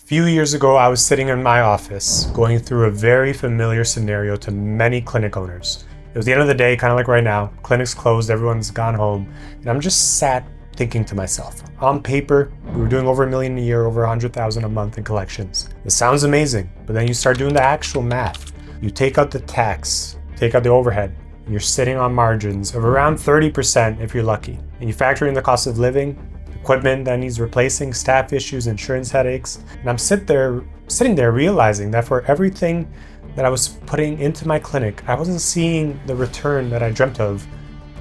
few years ago, I was sitting in my office going through a very familiar scenario to many clinic owners. It was the end of the day, kind of like right now. Clinic's closed, everyone's gone home, and I'm just sat thinking to myself, on paper, we were doing over $1 million a year, over 100,000 a month in collections. It sounds amazing, but then you start doing the actual math. You take out the tax, take out the overhead, and you're sitting on margins of around 30% if you're lucky. And you factor in the cost of living, equipment that needs replacing, staff issues, insurance headaches. And I'm sitting there realizing that for everything that I was putting into my clinic, I wasn't seeing the return that I dreamt of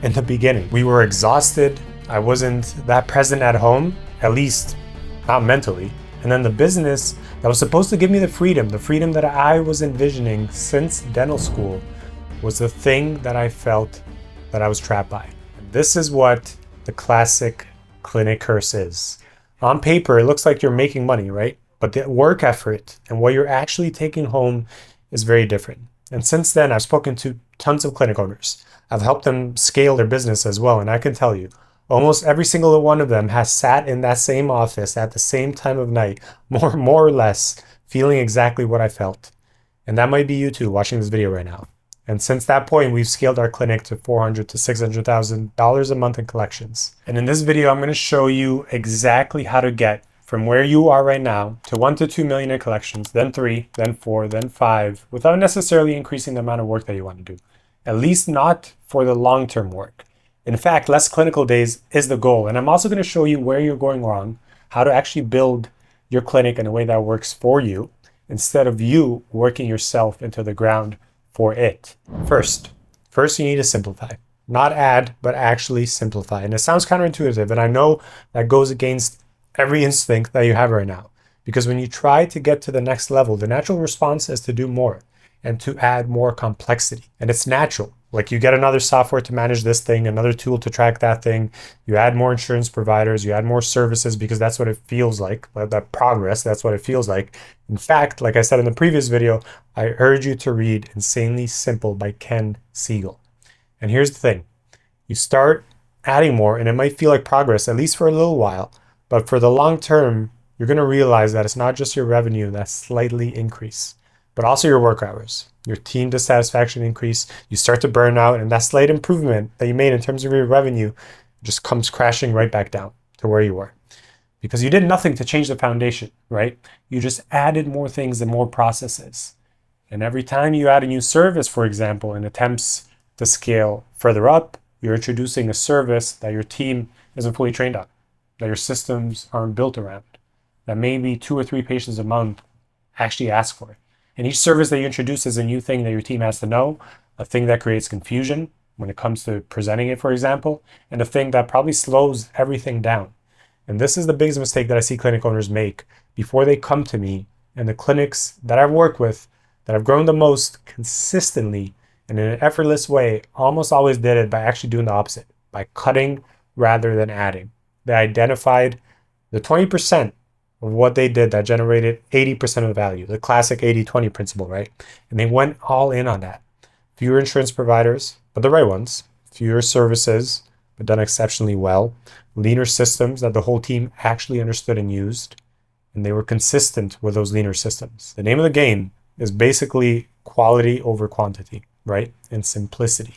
in the beginning. We were exhausted. I wasn't that present at home, at least not mentally. And then the business that was supposed to give me the freedom that I was envisioning since dental school, was the thing that I felt that I was trapped by. And this is what the classic clinic curse is. On paper, it looks like you're making money, right? But the work effort and what you're actually taking home is very different. And since then, I've spoken to tons of clinic owners. I've helped them scale their business as well. And I can tell you, almost every single one of them has sat in that same office at the same time of night, more or less, feeling exactly what I felt. And that might be you too, watching this video right now. And since that point, we've scaled our clinic to $400,000 to $600,000 a month in collections. And in this video, I'm going to show you exactly how to get from where you are right now to 1 to 2 million in collections, then 3, then 4, then 5, without necessarily increasing the amount of work that you want to do. At least not for the long-term work. In fact, less clinical days is the goal. And I'm also going to show you where you're going wrong, how to actually build your clinic in a way that works for you, instead of you working yourself into the ground for it. First, you need to simplify. Not add, but actually simplify. And it sounds counterintuitive, and I know that goes against every instinct that you have right now. Because when you try to get to the next level, the natural response is to do more and to add more complexity. And it's natural. Like you get another software to manage this thing, another tool to track that thing. You add more insurance providers, you add more services because that's what it feels like. That progress, that's what it feels like. In fact, like I said in the previous video, I urge you to read Insanely Simple by Ken Siegel. And here's the thing. You start adding more and it might feel like progress, at least for a little while. But for the long term, you're going to realize that it's not just your revenue that slightly increase, but also your work hours, your team dissatisfaction increase. You start to burn out, and that slight improvement that you made in terms of your revenue just comes crashing right back down to where you were. Because you did nothing to change the foundation, right? You just added more things and more processes. And every time you add a new service, for example, in attempts to scale further up, you're introducing a service that your team isn't fully trained on, that your systems aren't built around, that maybe 2 or 3 patients a month actually ask for it. And each service that you introduce is a new thing that your team has to know, a thing that creates confusion when it comes to presenting it, for example, and a thing that probably slows everything down. And this is the biggest mistake that I see clinic owners make before they come to me. And the clinics that I've worked with, that have grown the most consistently and in an effortless way, almost always did it by actually doing the opposite, by cutting rather than adding. They identified the 20% of what they did that generated 80% of the value, the classic 80-20 principle, right? And they went all in on that. Fewer insurance providers, but the right ones. Fewer services, but done exceptionally well. Leaner systems that the whole team actually understood and used. And they were consistent with those leaner systems. The name of the game is basically quality over quantity, right? And simplicity.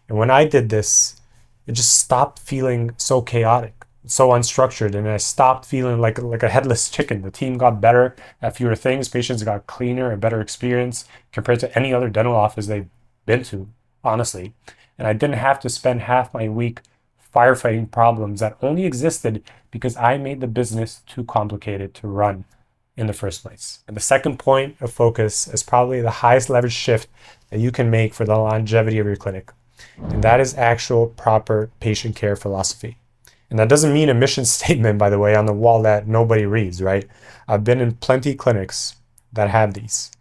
And when I did this, it just stopped feeling so chaotic, so unstructured, and I stopped feeling like a headless chicken. The team got better at fewer things. Patients got cleaner, a better experience compared to any other dental office they've been to, honestly. And I didn't have to spend half my week firefighting problems that only existed because I made the business too complicated to run in the first place. And the second point of focus is probably the highest leverage shift that you can make for the longevity of your clinic. And that is actual proper patient care philosophy. And that doesn't mean a mission statement, by the way, on the wall that nobody reads, right? I've been in plenty clinics that have these.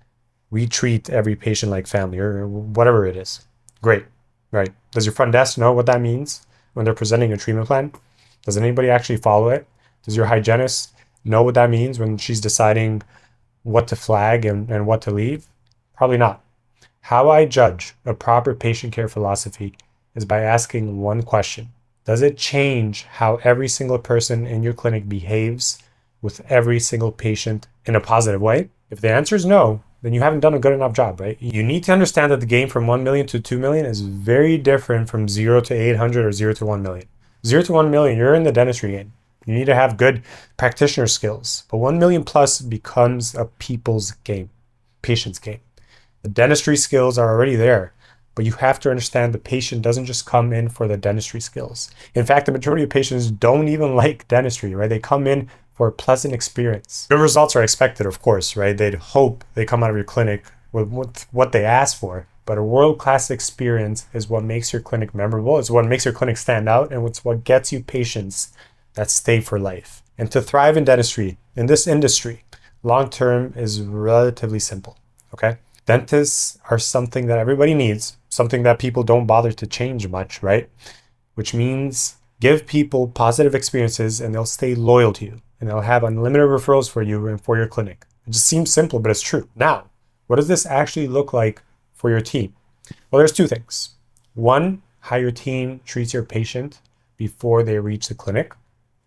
We treat every patient like family, or whatever it is. Great, right? Does your front desk know what that means when they're presenting a treatment plan? Does anybody actually follow it? Does your hygienist know what that means when she's deciding what to flag and what to leave? Probably not. How I judge a proper patient care philosophy is by asking one question. Does it change how every single person in your clinic behaves with every single patient in a positive way? If the answer is no, then you haven't done a good enough job, right? You need to understand that the game from 1 million to 2 million is very different from 0 to 800 or 0 to 1 million. 0 to 1 million, you're in the dentistry game. You need to have good practitioner skills. But 1 million plus becomes a people's game, patient's game. The dentistry skills are already there, but you have to understand the patient doesn't just come in for the dentistry skills. In fact, the majority of patients don't even like dentistry, right? They come in for a pleasant experience. Good results are expected, of course, right? They'd hope they come out of your clinic with what they ask for. But a world-class experience is what makes your clinic memorable. It's what makes your clinic stand out, and it's what gets you patients that stay for life. And to thrive in dentistry, in this industry, long-term is relatively simple, okay? Dentists are something that everybody needs, something that people don't bother to change much, right? Which means give people positive experiences and they'll stay loyal to you. And they'll have unlimited referrals for you and for your clinic. It just seems simple, but it's true. Now, what does this actually look like for your team? Well, there's two things. One, how your team treats your patient before they reach the clinic,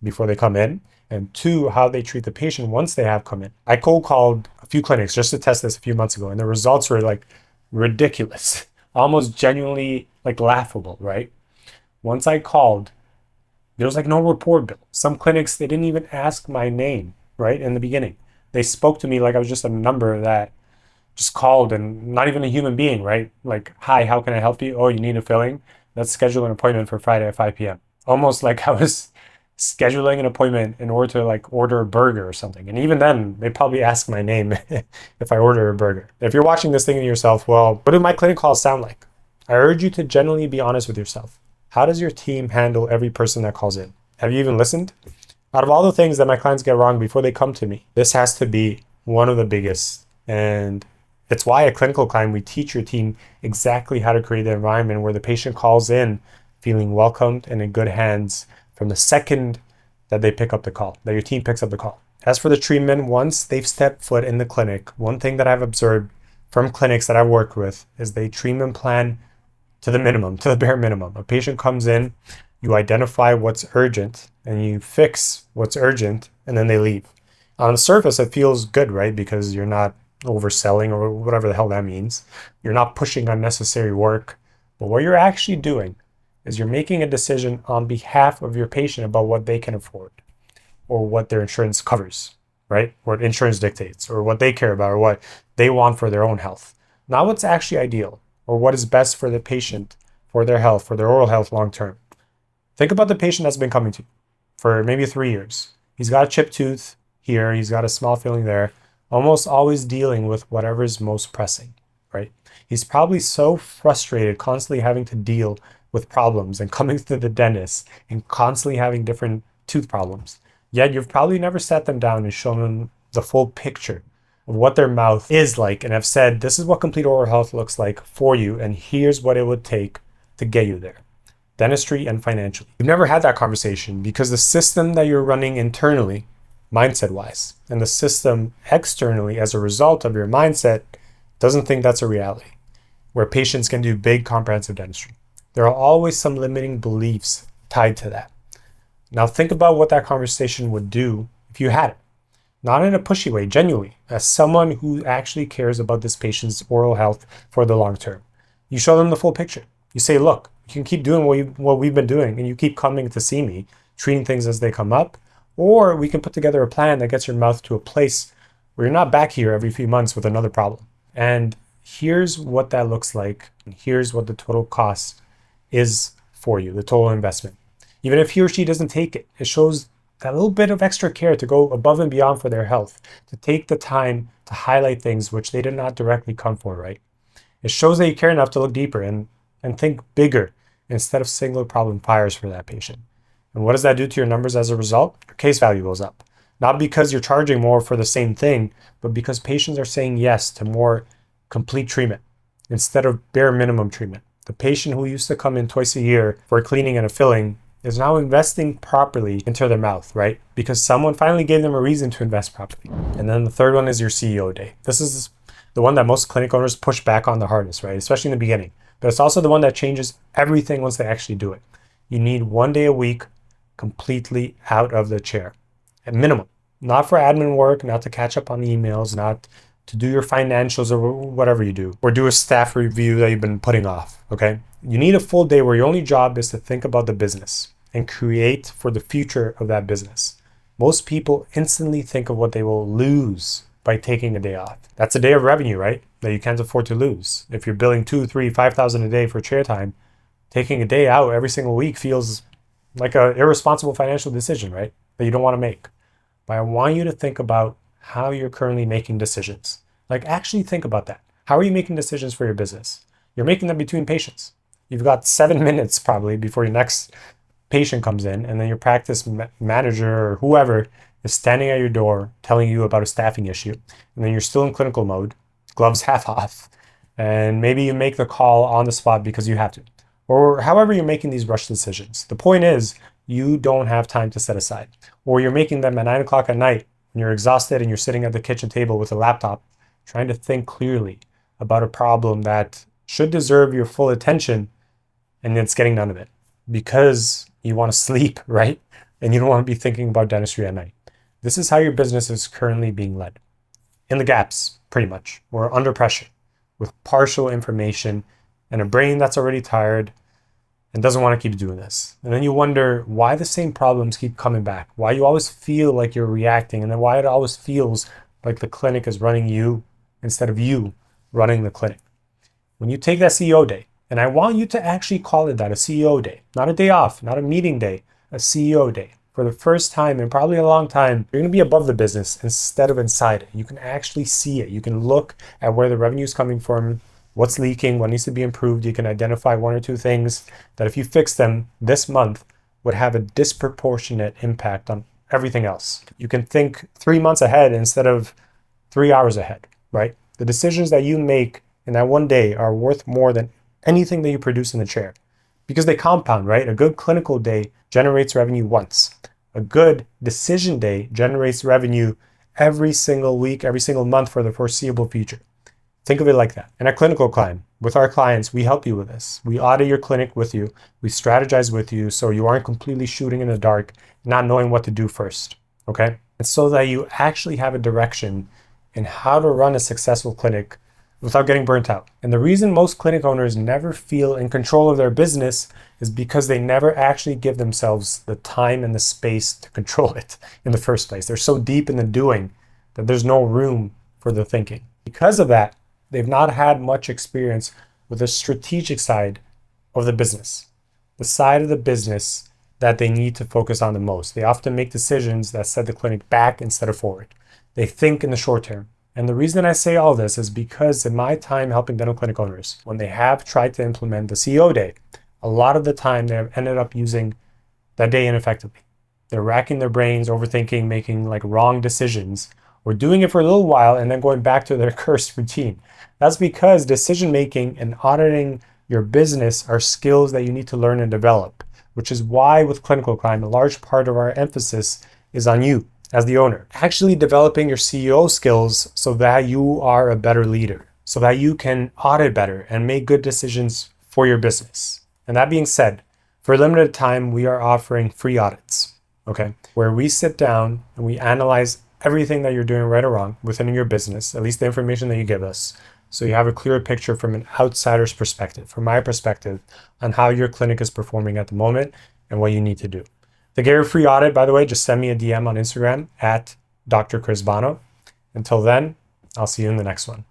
before they come in. And two, how they treat the patient once they have come in. I cold called a few clinics just to test this a few months ago, and the results were like ridiculous, almost genuinely like laughable, right? Once I called, there was like no rapport built. Some clinics, they didn't even ask my name, right, in the beginning. They spoke to me like I was just a number that just called and not even a human being, right? Like, hi, how can I help you? Oh, you need a filling? Let's schedule an appointment for Friday at 5 p.m. Almost like I was scheduling an appointment in order to like order a burger or something. And even then, they probably ask my name if I order a burger. If you're watching this thinking to yourself, well, what do my clinic calls sound like? I urge you to genuinely be honest with yourself. How does your team handle every person that calls in? Have you even listened? Out of all the things that my clients get wrong before they come to me, this has to be one of the biggest. And it's why at Clinical Climb, we teach your team exactly how to create an environment where the patient calls in feeling welcomed and in good hands from the second that they pick up the call, that your team picks up the call. As for the treatment, once they've stepped foot in the clinic, one thing that I've observed from clinics that I've worked with is they treatment plan to the minimum, to the bare minimum. A patient comes in, you identify what's urgent and you fix what's urgent, and then they leave. On the surface, it feels good, right? Because you're not overselling or whatever the hell that means. You're not pushing unnecessary work. But what you're actually doing is you're making a decision on behalf of your patient about what they can afford or what their insurance covers, right? What insurance dictates or what they care about or what they want for their own health. Not what's actually ideal or what is best for the patient, for their health, for their oral health long term. Think about the patient that's been coming to you for maybe 3 years. He's got a chipped tooth here, he's got a small filling there, almost always dealing with whatever is most pressing, right? He's probably so frustrated constantly having to deal with problems and coming to the dentist and constantly having different tooth problems. Yet you've probably never sat them down and shown them the full picture of what their mouth is like and have said, this is what complete oral health looks like for you, and here's what it would take to get you there, dentistry and financially. You've never had that conversation because the system that you're running internally, mindset-wise, and the system externally as a result of your mindset doesn't think that's a reality, where patients can do big comprehensive dentistry. There are always some limiting beliefs tied to that. Now think about what that conversation would do if you had it. Not in a pushy way, genuinely, as someone who actually cares about this patient's oral health for the long term. You show them the full picture. You say, look, you can keep doing what we've been doing and you keep coming to see me, treating things as they come up, or we can put together a plan that gets your mouth to a place where you're not back here every few months with another problem. And here's what that looks like. And here's what the total cost is for you, the total investment. Even if he or she doesn't take it, it shows that little bit of extra care to go above and beyond for their health, to take the time to highlight things which they did not directly come for, right? It shows that you care enough to look deeper and think bigger instead of single problem fires for that patient. And what does that do to your numbers as a result? Your case value goes up. Not because you're charging more for the same thing, but because patients are saying yes to more complete treatment instead of bare minimum treatment. The patient who used to come in twice a year for a cleaning and a filling is now investing properly into their mouth, right? Because someone finally gave them a reason to invest properly. And then the third one is your CEO day. This is the one that most clinic owners push back on the hardest, right? Especially in the beginning. But it's also the one that changes everything once they actually do it. You need 1 day a week completely out of the chair. At minimum, Not for admin work, not to catch up on emails, not to do your financials or whatever you do, or do a staff review that you've been putting off, okay? You need a full day where your only job is to think about the business and create for the future of that business. Most people instantly think of what they will lose by taking a day off. That's a day of revenue, right? That you can't afford to lose. If you're billing 2, 3, 5,000 a day for chair time, taking a day out every single week feels like an irresponsible financial decision, right? That you don't want to make. But I want you to think about how you're currently making decisions. Like, actually think about that. How are you making decisions for your business? You're making them between patients. You've got 7 minutes probably before your next patient comes in, and then your practice manager or whoever is standing at your door telling you about a staffing issue, and then you're still in clinical mode, gloves half off, and maybe you make the call on the spot because you have to, or however you're making these rush decisions. The point is, you don't have time to set aside, or you're making them at 9 o'clock at night and you're exhausted and you're sitting at the kitchen table with a laptop trying to think clearly about a problem that should deserve your full attention, and it's getting none of it because you want to sleep, right? And you don't want to be thinking about dentistry at night. This is how your business is currently being led. In the gaps, pretty much, or under pressure, with partial information and a brain that's already tired and doesn't want to keep doing this. And then you wonder why the same problems keep coming back, why you always feel like you're reacting, and then why it always feels like the clinic is running you instead of you running the clinic. When you take that CEO day, and I want you to actually call it that, a CEO day, not a day off, not a meeting day, a CEO day. For the first time in probably a long time, you're going to be above the business instead of inside it. You can actually see it. You can look at where the revenue is coming from, what's leaking, what needs to be improved. You can identify 1 or 2 things that if you fix them this month would have a disproportionate impact on everything else. You can think 3 months ahead instead of 3 hours ahead, right? The decisions that you make in that one day are worth more than anything that you produce in the chair because they compound, right? A good clinical day generates revenue once. A good decision day generates revenue every single week, every single month for the foreseeable future. Think of it like that. And at Clinical Climb, with our clients, we help you with this. We audit your clinic with you. We strategize with you so you aren't completely shooting in the dark, not knowing what to do first, okay? And so that you actually have a direction in how to run a successful clinic without getting burnt out. And the reason most clinic owners never feel in control of their business is because they never actually give themselves the time and the space to control it in the first place. They're so deep in the doing that there's no room for the thinking. Because of that, they've not had much experience with the strategic side of the business, the side of the business that they need to focus on the most. They often make decisions that set the clinic back instead of forward. They think in the short term. And the reason I say all this is because in my time helping dental clinic owners, when they have tried to implement the CEO day, a lot of the time they have ended up using that day ineffectively. They're racking their brains, overthinking, making like wrong decisions, or doing it for a little while and then going back to their cursed routine. That's because decision making and auditing your business are skills that you need to learn and develop, which is why with Clinical Climb, a large part of our emphasis is on you as the owner, actually developing your CEO skills so that you are a better leader, so that you can audit better and make good decisions for your business. And that being said, for a limited time, we are offering free audits, okay? Where we sit down and we analyze everything that you're doing right or wrong within your business, at least the information that you give us, so you have a clearer picture from an outsider's perspective, from my perspective, on how your clinic is performing at the moment and what you need to do. To get your free audit, by the way, just send me a DM on Instagram at Dr. Chris Bono. Until then, I'll see you in the next one.